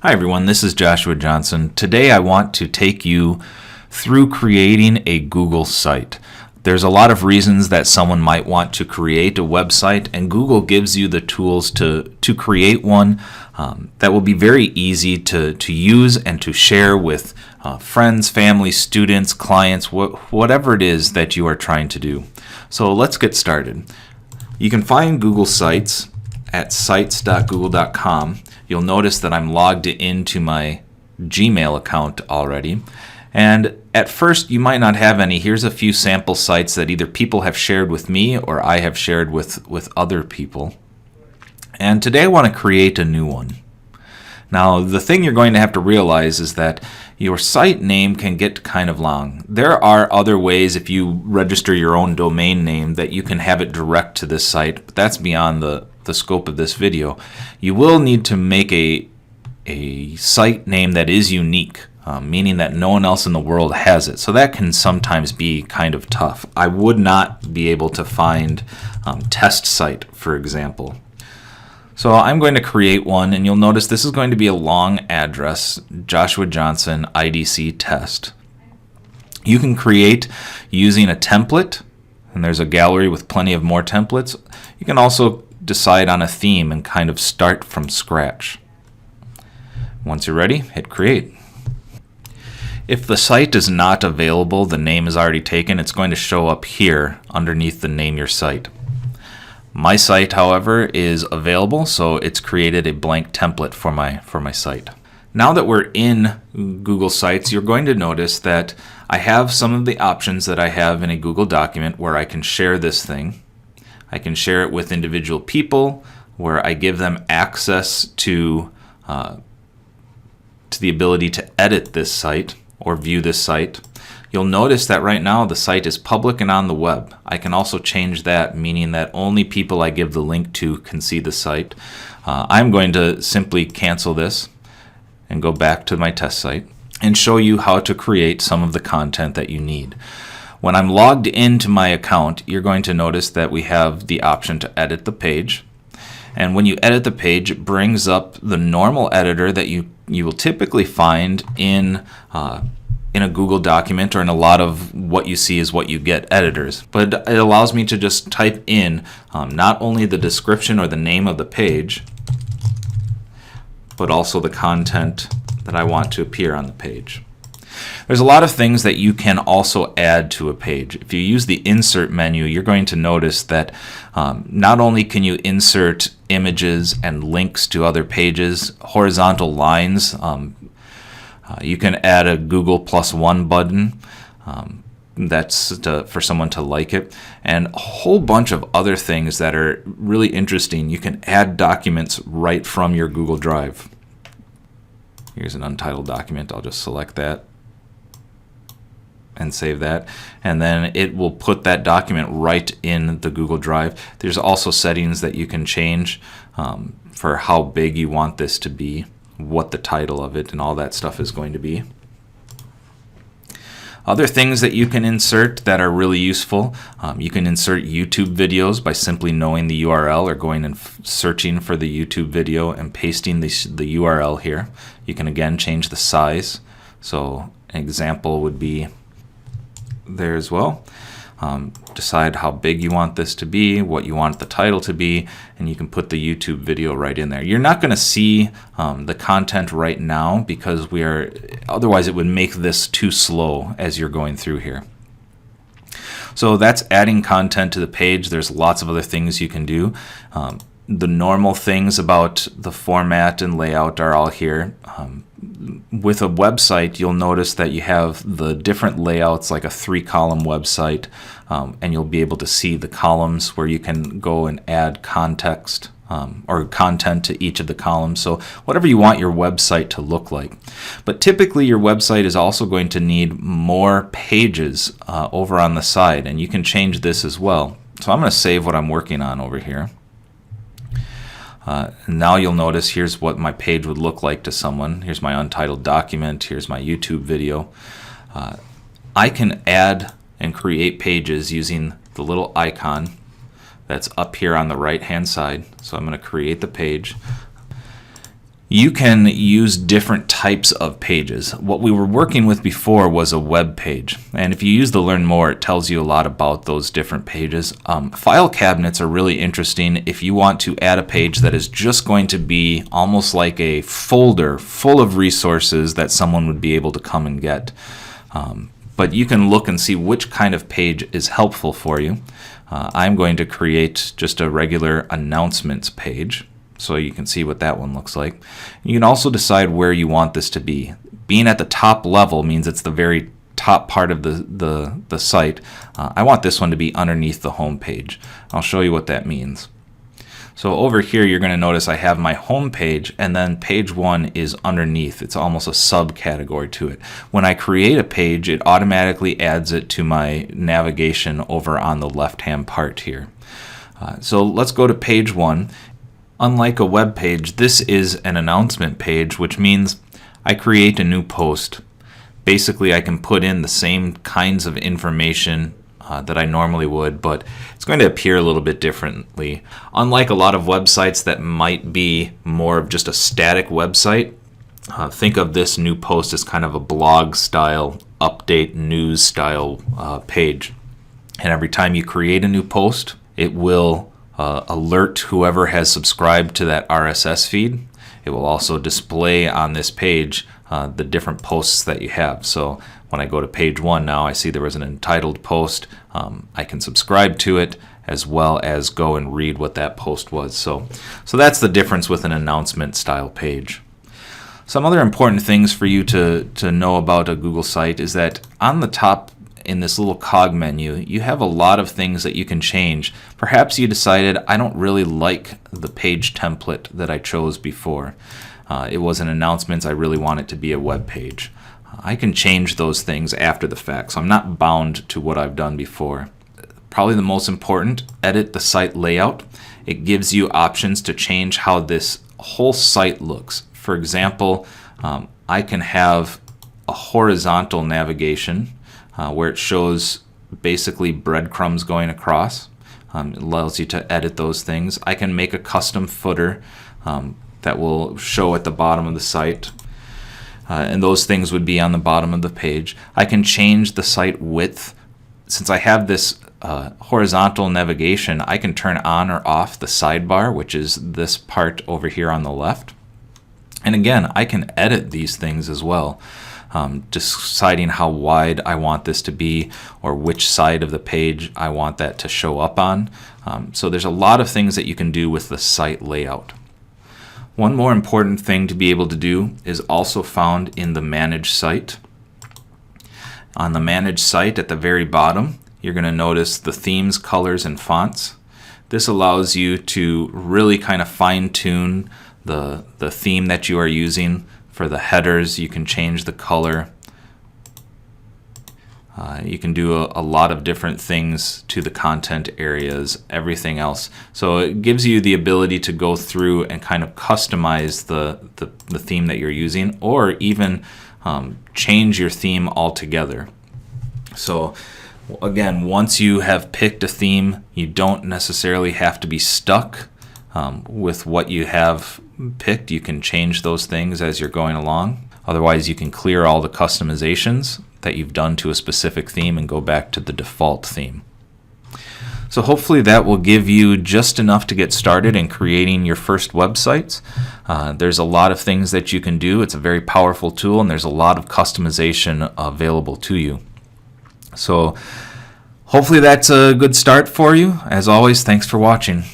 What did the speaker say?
Hi everyone, this is Joshua Johnson. Today I want to take you through creating a Google site. There's a lot of reasons that someone might want to create a website, and Google gives you the tools to create one that will be very easy to use and to share with friends, family, students, clients, whatever it is that you are trying to do. So let's get started. You can find Google Sites at sites.google.com. You'll notice that I'm logged into my Gmail account already. And at first, you might not have any. Here's a few sample sites that either people have shared with me or I have shared with other people. And today I want to create a new one. Now, the thing you're going to have to realize is that your site name can get kind of long. There are other ways, if you register your own domain name, that you can have it direct to this site, but that's beyond the scope of this video. You will need to make a site name that is unique, meaning that no one else in the world has it. So that can sometimes be kind of tough. I would not be able to find test site, for example. So I'm going to create one, and you'll notice this is going to be a long address, Joshua Johnson IDC test. You can create using a template, and there's a gallery with plenty of more templates. You can also decide on a theme and kind of start from scratch. Once you're ready, hit create. If the site is not available, the name is already taken, it's going to show up here underneath the name your site. My site, however, is available, so it's created a blank template for my site. Now that we're in Google Sites, you're going to notice that I have some of the options that I have in a Google document where I can share this thing. I can share it with individual people, where I give them access to the ability to edit this site or view this site. You'll notice that right now the site is public and on the web. I can also change that, meaning that only people I give the link to can see the site. I'm going to simply cancel this and go back to my test site and show you how to create some of the content that you need. When I'm logged into my account, you're going to notice that we have the option to edit the page. And when you edit the page, it brings up the normal editor that you will typically find in a Google document, or in a lot of what you see is what you get editors. But it allows me to just type in not only the description or the name of the page, but also the content that I want to appear on the page. There's a lot of things that you can also add to a page. If you use the insert menu, you're going to notice that not only can you insert images and links to other pages, horizontal lines, you can add a Google +1 button. That's for someone to like it, and a whole bunch of other things that are really interesting. You can add documents right from your Google Drive. Here's an untitled document. I'll just select that and save that, and then it will put that document right in the Google Drive. There's also settings that you can change for how big you want this to be, what the title of it and all that stuff is going to be. Other things that you can insert that are really useful, you can insert YouTube videos by simply knowing the URL or going and searching for the YouTube video and pasting the URL here. You can again change the size. So an example would be there as well. Decide how big you want this to be, what you want the title to be, and you can put the YouTube video right in there. You're not going to see the content right now because otherwise it would make this too slow as you're going through here. So that's adding content to the page. There's lots of other things you can do. The normal things about the format and layout are all here. With a website, you'll notice that you have the different layouts, like a 3-column website, and you'll be able to see the columns where you can go and add context or content to each of the columns. So whatever you want your website to look like. But typically your website is also going to need more pages over on the side, and you can change this as well. So I'm going to save what I'm working on over here. Now you'll notice here's what my page would look like to someone. Here's my untitled document. Here's my YouTube video. I can add and create pages using the little icon that's up here on the right hand side. So I'm going to create the page. You can use different types of pages. What we were working with before was a web page, and if you use the Learn More, it tells you a lot about those different pages. File cabinets are really interesting if you want to add a page that is just going to be almost like a folder full of resources that someone would be able to come and get. But you can look and see which kind of page is helpful for you. I'm going to create just a regular announcements page, so you can see what that one looks like. You can also decide where you want this to be. Being at the top level means it's the very top part of the site. I want this one to be underneath the home page. I'll show you what that means. So over here you're going to notice I have my home page, and then page 1 is underneath. It's almost a subcategory to it. When I create a page, it automatically adds it to my navigation over on the left hand part here. So let's go to page 1. Unlike a web page, this is an announcement page, which means I create a new post. Basically, I can put in the same kinds of information that I normally would, but it's going to appear a little bit differently. Unlike a lot of websites that might be more of just a static website, think of this new post as kind of a blog style, update news style page. And every time you create a new post, it will alert whoever has subscribed to that RSS feed. It will also display on this page the different posts that you have. So when I go to page 1 now, I see there was an entitled post. I can subscribe to it as well as go and read what that post was. So that's the difference with an announcement style page. Some other important things for you to know about a Google site is that on the top in this little cog menu, you have a lot of things that you can change. Perhaps you decided, I don't really like the page template that I chose before. It was an announcements, I really want it to be a web page. I can change those things after the fact, so I'm not bound to what I've done before. Probably the most important, edit the site layout. It gives you options to change how this whole site looks. For example, I can have a horizontal navigation where it shows basically breadcrumbs going across. It allows you to edit those things. I can make a custom footer that will show at the bottom of the site, and those things would be on the bottom of the page. I can change the site width. Since I have this horizontal navigation, I can turn on or off the sidebar, which is this part over here on the left. And again, I can edit these things as well. Deciding how wide I want this to be or which side of the page I want that to show up on. So there's a lot of things that you can do with the site layout. One more important thing to be able to do is also found in the Manage Site. On the Manage Site at the very bottom, you're going to notice the themes, colors, and fonts. This allows you to really kind of fine-tune the theme that you are using. For the headers, you can change the color. You can do a lot of different things to the content areas, everything else. So it gives you the ability to go through and kind of customize the theme that you're using, or even change your theme altogether. So again, once you have picked a theme, you don't necessarily have to be stuck with what you have picked. You can change those things as you're going along. Otherwise, you can clear all the customizations that you've done to a specific theme and go back to the default theme. So hopefully that will give you just enough to get started in creating your first websites. There's a lot of things that you can do. It's a very powerful tool, and there's a lot of customization available to you. So hopefully that's a good start for you. As always, thanks for watching.